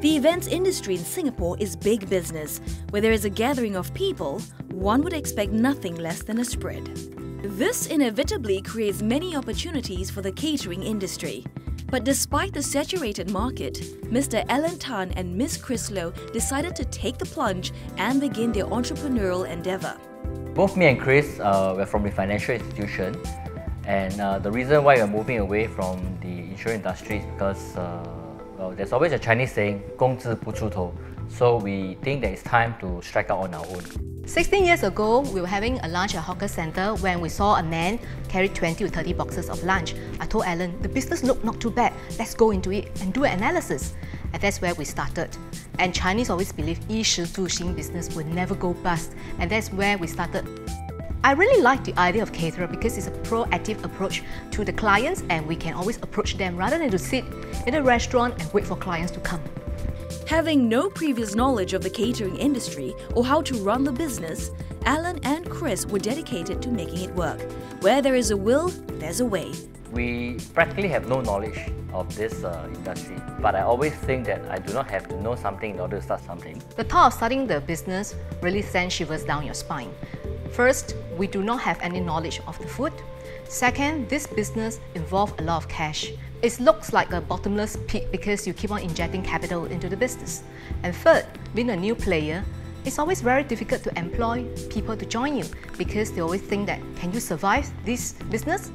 The events industry in Singapore is big business. Where there is a gathering of people, one would expect nothing less than a spread. This inevitably creates many opportunities for the catering industry. But despite the saturated market, Mr. Alan Tan and Ms. Chris Low decided to take the plunge and begin their entrepreneurial endeavour. Both me and Chris were from the financial institution, and the reason why we're moving away from the insurance industry is because well, there's always a Chinese saying, 工字不出头. So we think that it's time to strike out on our own. 16 years ago, we were having a lunch at a hawker centre when we saw a man carry 20 to 30 boxes of lunch. I told Alan, the business looked not too bad, let's go into it and do an analysis. And that's where we started. And Chinese always believe 衣食住行 business will never go bust. And that's where we started. I really like the idea of caterer because it's a proactive approach to the clients, and we can always approach them rather than to sit in a restaurant and wait for clients to come. Having no previous knowledge of the catering industry or how to run the business, Alan and Chris were dedicated to making it work. Where there is a will, there's a way. We practically have no knowledge of this industry, but I always think that I do not have to know something in order to start something. The thought of starting the business really sends shivers down your spine. First, we do not have any knowledge of the food. Second, this business involves a lot of cash. It looks like a bottomless pit because you keep on injecting capital into the business. And third, being a new player, it's always very difficult to employ people to join you because they always think that, can you survive this business?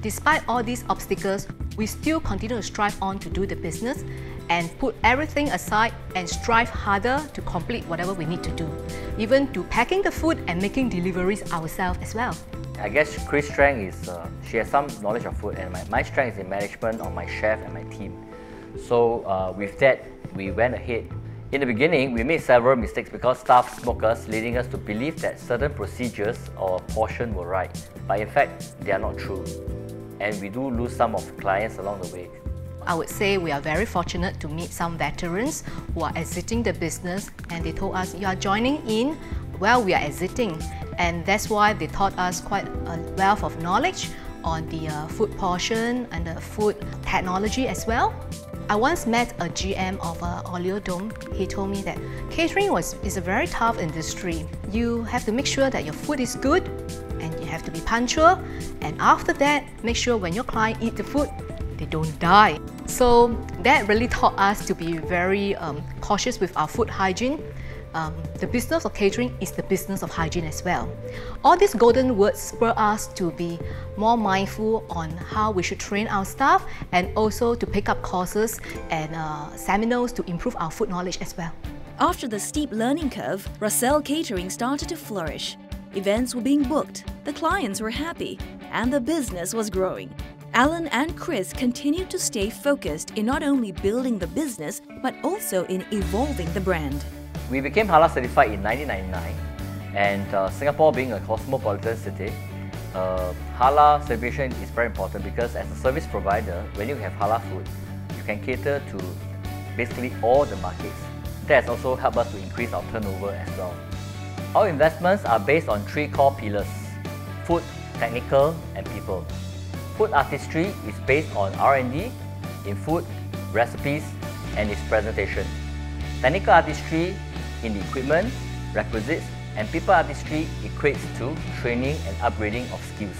Despite all these obstacles, we still continue to strive on to do the business and put everything aside and strive harder to complete whatever we need to do, even to packing the food and making deliveries ourselves as well. I guess Chris' strength is, she has some knowledge of food, and my strength is in management of my chef and my team. So with that, we went ahead. In the beginning, we made several mistakes because staff smoked us, leading us to believe that certain procedures or portion were right. But in fact, they are not true. And we do lose some of clients along the way. I would say we are very fortunate to meet some veterans who are exiting the business, and they told us, you are joining in while we are exiting. And that's why they taught us quite a wealth of knowledge on the food portion and the food technology as well. I once met a GM of Oleodome. He told me that catering is a very tough industry. You have to make sure that your food is good, and you have to be punctual. And after that, make sure when your client eat the food, they don't die. So that really taught us to be very cautious with our food hygiene. The business of catering is the business of hygiene as well. All these golden words spur us to be more mindful on how we should train our staff, and also to pick up courses and seminars to improve our food knowledge as well. After the steep learning curve, Rasel Catering started to flourish. Events were being booked, the clients were happy, and the business was growing. Alan and Chris continued to stay focused in not only building the business, but also in evolving the brand. We became Halal certified in 1999, and Singapore being a cosmopolitan city, Halal certification is very important because as a service provider, when you have Halal food, you can cater to basically all the markets. That has also helped us to increase our turnover as well. Our investments are based on three core pillars: food, technical, and people. Food artistry is based on R&D in food, recipes, and its presentation. Technical artistry in the equipment, requisites, and people artistry equates to training and upgrading of skills.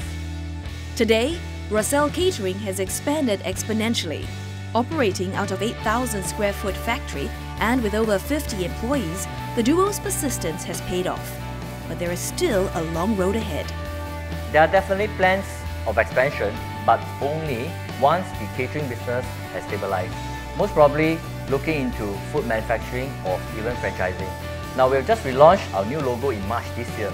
Today, Rasel Catering has expanded exponentially. Operating out of 8,000 square foot factory and with over 50 employees, the duo's persistence has paid off. But there is still a long road ahead. There are definitely plans of expansion, but only once the catering business has stabilized. Most probably looking into food manufacturing or even franchising. Now, we've just relaunched our new logo in March this year,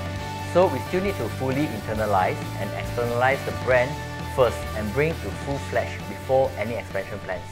so we still need to fully internalize and externalize the brand first and bring to full-fledged before any expansion plans.